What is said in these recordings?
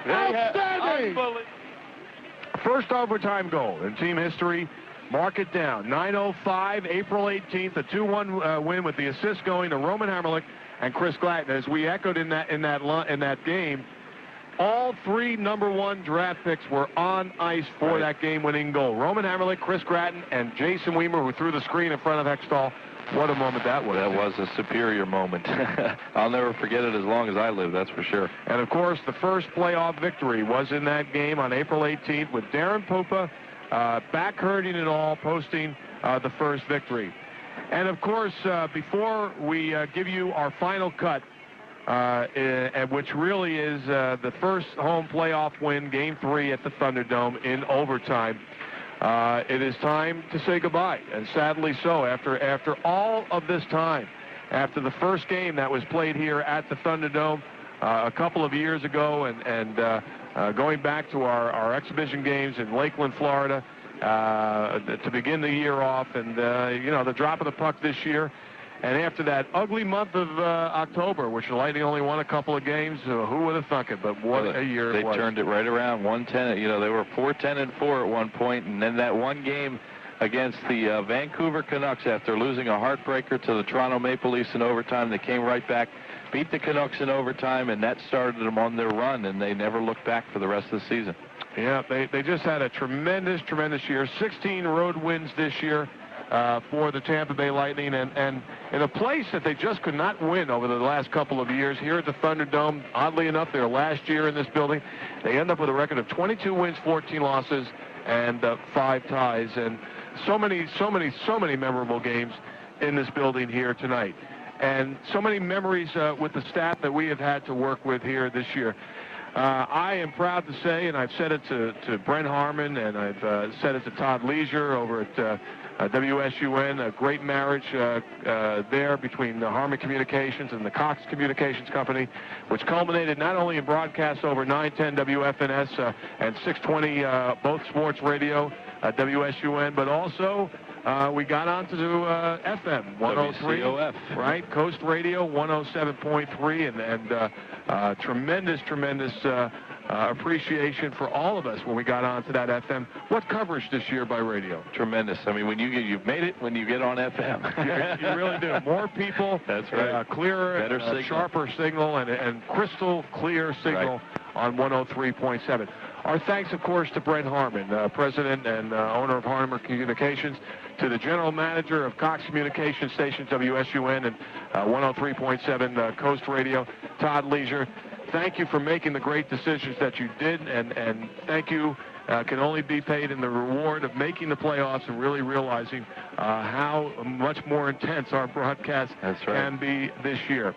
Outstanding! First overtime goal in team history. Mark it down. 9:05, April 18th, a 2-1 win with the assist going to Roman Hammerlich and Chris Glatton. As we echoed in that game, all three #1 draft picks were on ice for that game-winning goal. Roman Hammerlich, Chris Gratton, and Jason Weimer, who threw the screen in front of Hextall. What a moment that was. That was a superior moment. I'll never forget it as long as I live, that's for sure. And, of course, the first playoff victory was in that game on April 18th with Darren Pupa, back hurting and all, posting the first victory. And, of course, before we give you our final cut, which really is the first home playoff win, Game 3 at the Thunderdome in overtime, it is time to say goodbye, and sadly so. After all of this time, after the first game that was played here at the Thunderdome a couple of years ago, and going back to our exhibition games in Lakeland, Florida, to begin the year off, and the drop of the puck this year. And after that ugly month of October, which the Lightning only won a couple of games, who would have thunk it? But what a year it was. They turned it right around, 110. They were 4-10-4 at one point, and then that one game against the Vancouver Canucks, after losing a heartbreaker to the Toronto Maple Leafs in overtime, they came right back, beat the Canucks in overtime, and that started them on their run, and they never looked back for the rest of the season. Yeah, they just had a tremendous year. 16 road wins this year for the Tampa Bay Lightning, and in a place that they just could not win over the last couple of years, here at the Thunderdome. Oddly enough, their last year in this building, they end up with a record of 22 wins, 14 losses, and 5 ties, and so many memorable games in this building here tonight, and so many memories with the staff that we have had to work with here this year. I am proud to say, and I've said it to Brent Harmon, and I've said it to Todd Leisure over at WSUN, a great marriage there between the Harmon Communications and the Cox Communications Company, which culminated not only in broadcasts over 910 WFNS and 620 both sports radio, WSUN, but also we got onto FM 103, WCOF. right? Coast Radio 107.3, and tremendous appreciation for all of us when we got onto that FM. What coverage this year by radio? Tremendous. I mean, you've made it when you get on FM. You really do. More people. That's right. Clearer, better signal, sharper signal, and crystal clear signal on 103.7. Our thanks, of course, to Brent Harmon, president and owner of Harmon Communications, to the general manager of Cox Communications Stations, WSUN, and 103.7 Coast Radio, Todd Leisure. Thank you for making the great decisions that you did, and thank you can only be paid in the reward of making the playoffs and really realizing how much more intense our broadcast can be this year.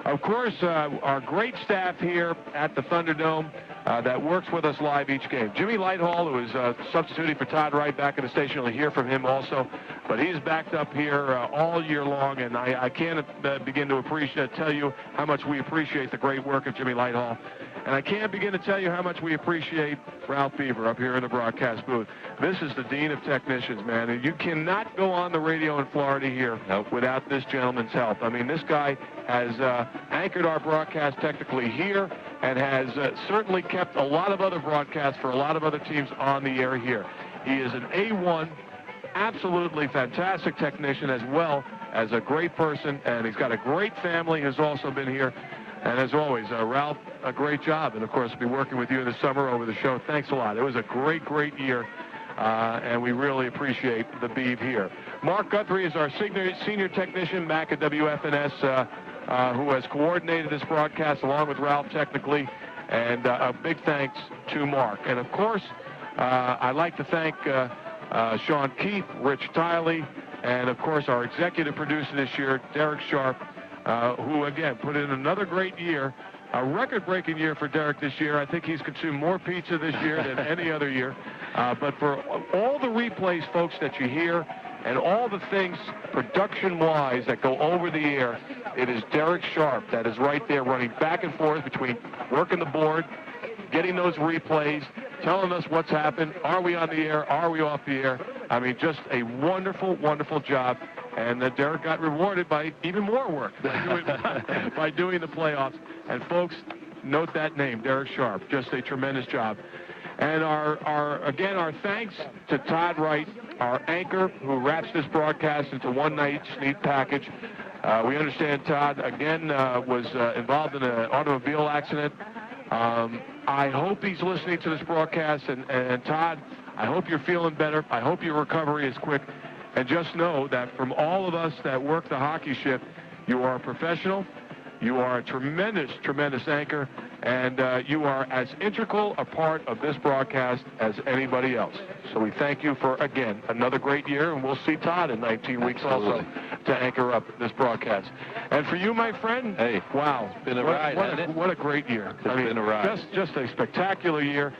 Of course, our great staff here at the Thunderdome that works with us live each game. Jimmy Lighthall, who is substituting for Todd Wright back at the station, will hear from him also. But he's backed up here all year long, and I can't begin to tell you how much we appreciate the great work of Jimmy Lighthall. And I can't begin to tell you how much we appreciate Ralph Beaver up here in the broadcast booth. This is the dean of technicians, man. And you cannot go on the radio in Florida here without this gentleman's help. I mean, this guy has anchored our broadcast technically here and has certainly kept a lot of other broadcasts for a lot of other teams on the air here. He is an A1, absolutely fantastic technician, as well as a great person, and he's got a great family who's also been here. And as always, Ralph, a great job. And, of course, we'll be working with you in the summer over the show. Thanks a lot. It was a great year, and we really appreciate the Beeve here. Mark Guthrie is our senior technician back at WFNS, who has coordinated this broadcast along with Ralph technically. And a big thanks to Mark. And, of course, I'd like to thank Sean Keith, Rich Tiley, and, of course, our executive producer this year, Derek Sharp, who, again, put in another great year, a record-breaking year for Derek this year. I think he's consumed more pizza this year than any other year. But for all the replays, folks, that you hear, and all the things production-wise that go over the air, it is Derek Sharp that is right there running back and forth between working the board, getting those replays, telling us what's happened. Are we on the air? Are we off the air? I mean, just a wonderful, wonderful job. And Derek got rewarded by even more work by doing the playoffs. And, folks, Note that name, Derek Sharp. Just a tremendous job. And our thanks to Todd Wright, our anchor, who wraps this broadcast into one night's neat package. We understand Todd, again, was involved in an automobile accident. I hope he's listening to this broadcast. And Todd, I hope you're feeling better. I hope your recovery is quick. And just know that from all of us that work the hockey shift, you are a professional. You are a tremendous, tremendous anchor, and you are as integral a part of this broadcast as anybody else. So we thank you for, again, another great year, and we'll see Todd in 19 weeks also to anchor up this broadcast. And for you, my friend, hey, wow. It's been a ride, hasn't it? What a great year. It's been a ride. Just a spectacular year.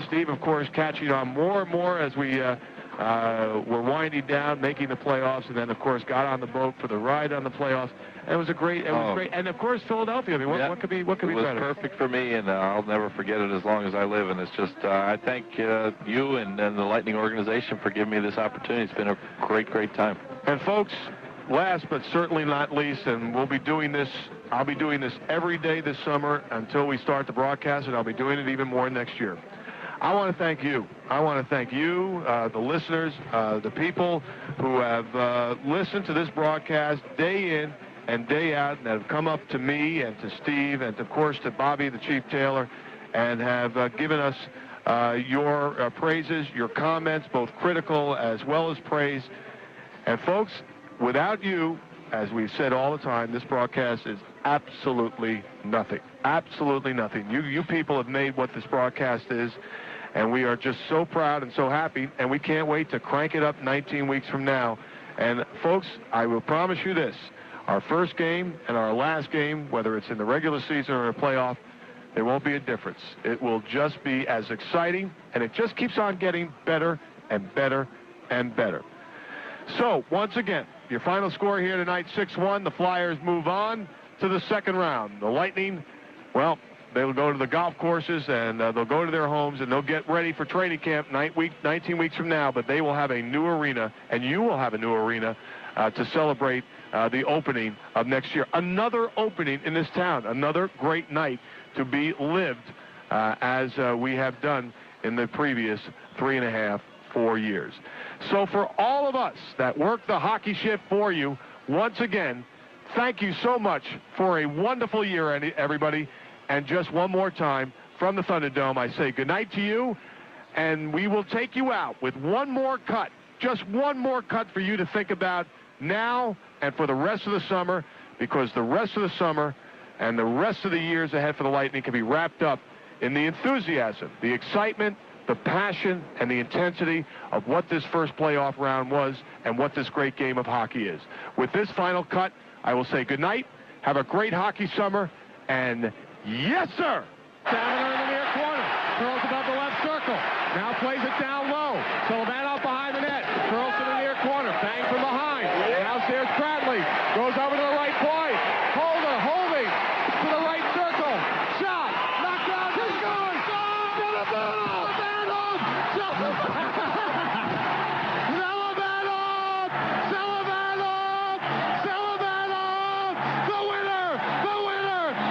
Steve, of course, catching on more and more as we were winding down, making the playoffs, and then, of course, got on the boat for the ride on the playoffs. And it was great. And, of course, Philadelphia. I mean, what could be better? It was perfect for me, and I'll never forget it as long as I live. And it's just, I thank you and the Lightning organization for giving me this opportunity. It's been a great, great time. And, folks, last but certainly not least, and we'll be doing this, I'll be doing this every day this summer until we start the broadcast, and I'll be doing it even more next year. I want to thank you. I want to thank you, the listeners, the people who have listened to this broadcast day in and day out, and that have come up to me and to Steve and, of course, to Bobby, the Chief Taylor, and have given us your praises, your comments, both critical as well as praise. And, folks, without you, as we've said all the time, this broadcast is absolutely nothing. Absolutely nothing. You people have made what this broadcast is, and we are just so proud and so happy, and we can't wait to crank it up 19 weeks from now. And, folks, I will promise you this. Our first game and our last game, whether it's in the regular season or a playoff, there won't be a difference. It will just be as exciting, and it just keeps on getting better and better and better. So, once again, your final score here tonight, 6-1. The Flyers move on to the second round. The Lightning, well, they'll go to the golf courses, and they'll go to their homes, and they'll get ready for training camp 19 weeks from now, but they will have a new arena, and you will have a new arena to celebrate the opening of next year. Another opening in this town, another great night to be lived as we have done in the previous 4 years. So for all of us that work the hockey shift for you, once again, thank you so much for a wonderful year, everybody. And just one more time, from the Thunderdome, I say goodnight to you, and we will take you out with one more cut, just one more cut for you to think about now and for the rest of the summer, because the rest of the summer and the rest of the years ahead for the Lightning can be wrapped up in the enthusiasm, the excitement, the passion, and the intensity of what this first playoff round was and what this great game of hockey is. With this final cut, I will say goodnight, have a great hockey summer, and yes, sir! Saviner in the near corner, curls above the left circle, now plays it down low, Sylvanov behind the net, curls to the near corner, bang from behind, downstairs Bradley, goes over to the right point, Holder holding to the right circle, shot, knocked out, he scores! Sylvanov!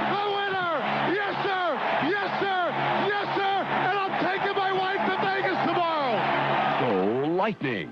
The winner! Yes, sir! And I'm taking my wife to Vegas tomorrow! Go Lightning!